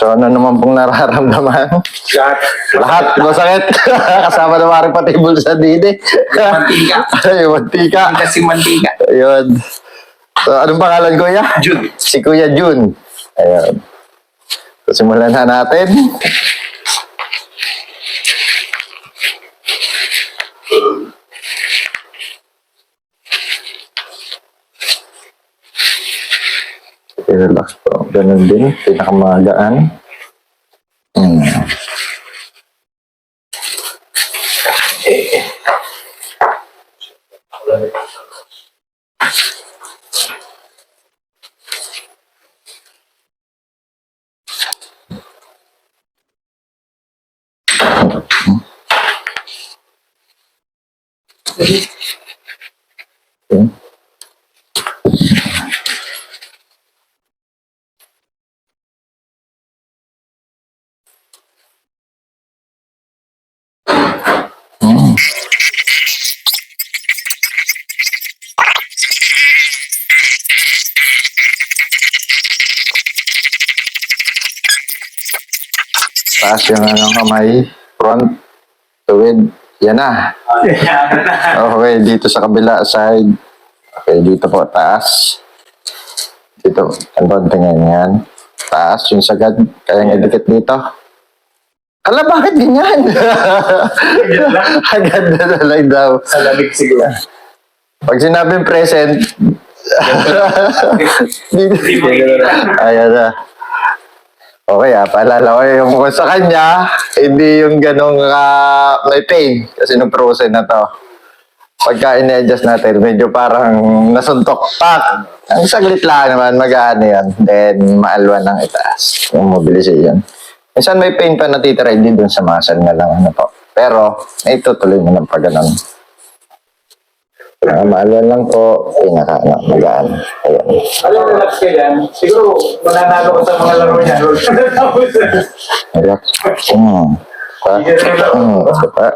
So, ano naman pong nararamdaman? Lahat. Masakit. Kasama na mga repatable sa dide. Mantika. Ay, mantika. Kasi mantika. Ayun. So, anong pangalan, Kuya? Jun. Si Kuya Jun. Ayun. So, simulan na natin. Relax po. Ganun din. Pinakamagaan. Okay. Taas yung anong kamay. Front. Tuwid. Yan na. Okay, dito sa kabila side. Okay, dito po taas. Dito, ang tingnan yan. Taas yung sagad. Kayang idikit dito. Ala, bakit ganyan? Agad na lang daw. Sa lamig siguro. Pag sinabing present, dito. Ayan na. Okay paalala ko yung sa kanya, hindi yung ganong may pain. Kasi nung frozen na to. Pagka in-adjust natin, medyo parang nasuntok. Pak! Ang saglit lang naman, mag-ano yan. Then, maalwan ng itaas. Yung mobilization. Minsan may pain pa natitira, hindi dun sa muscle na lang. Ano po. Pero, itutuloy mo ng pag ganun. Maalwan lang po, magaan. Ayan. Alam, relax ka dyan. Siguro, mananalo ko sa mga laro niya. Relax. Sapa.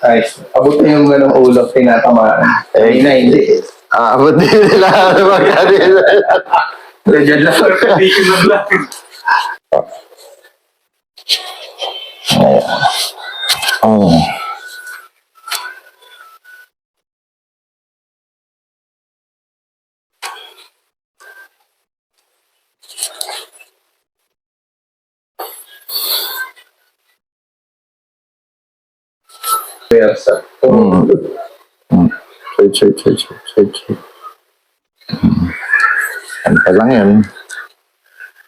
Ay, abot na yung ganong ulo, tinatamaan. Hindi na, hindi. Abot din nila. Magkanila. Diyan lang, condition lang lang. Ayan. Versa. Side. Ano pa lang yun?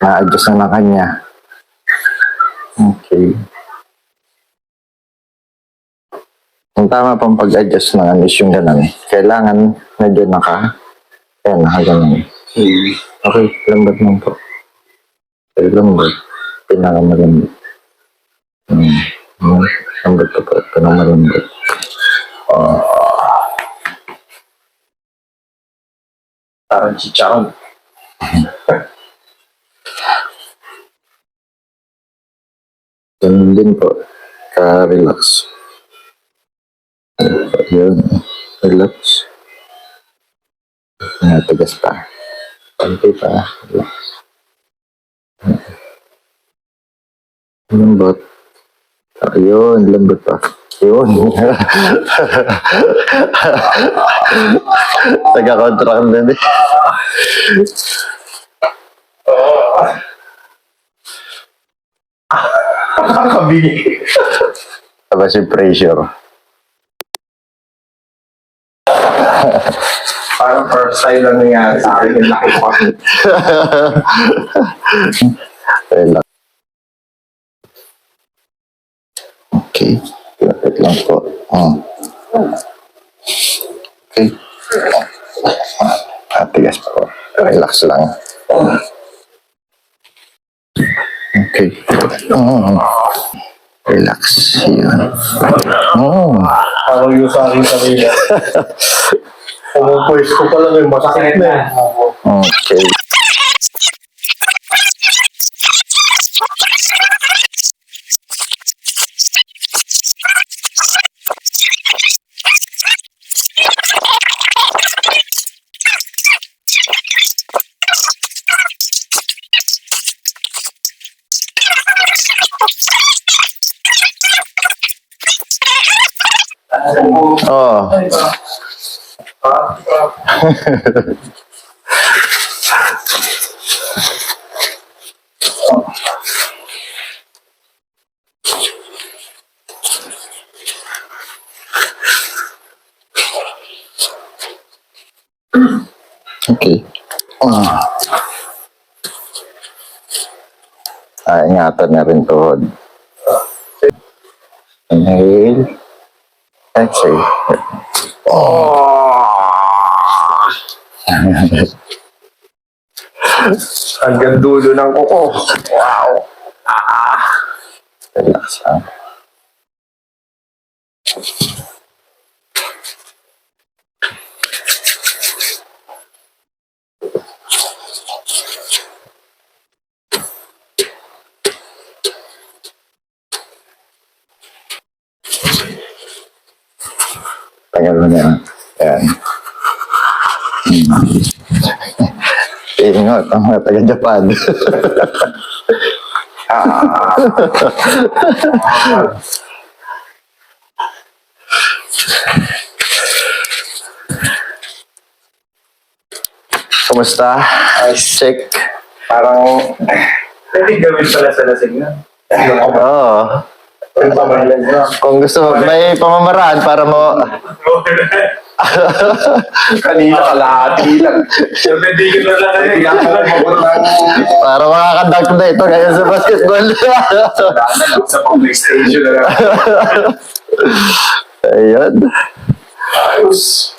Na-adjust na kanya. Okay. Ang tama pang pag-adjust na is yung ganun. Kailangan medyo ayan, nakaganon. Okay, lambat lang po. Okay, lambat. Pinakamalambot. Lambat pa po. Pinakamalambot. Parang chicharon. Ganun din po. Ka-relax. Yun. Relax. Tigas pa. Pantay pa. Relax. Lambot. Ayun, lambot pa. Yun. Taga-contract na din. Kabili. Tapos yung pressure. Parang first time lang nangyari sa akin yung laki ko. Relax. Okay. Lapit lang po. Okay. Tigas po. Relax lang. Okay. Relax. Yun. Parang yung sa akin sarili. Pumupwes ko pa lang yung masakit na. Okay. Oo. Okay. Ingatan na rin tuhod. Inhale. Exhale. Hanggang dulo ng kuko. Wow. Relax ha. Tagal mo na yan. Ayan. Ingot, ang mga taga-Japan. Kumusta? Check. Parang, pwede gawin pala sa lasing na. Oo. Yung pamahalan nyo. Kung gusto mo, may pamamaraan para mo... Kanina kalahati lang. Pwede ko na lang. Hindi ako mabot ng... Para makakandak na ito ngayon sa basketball. Wala na lang sa public stage na lang. Ayun. Ayos.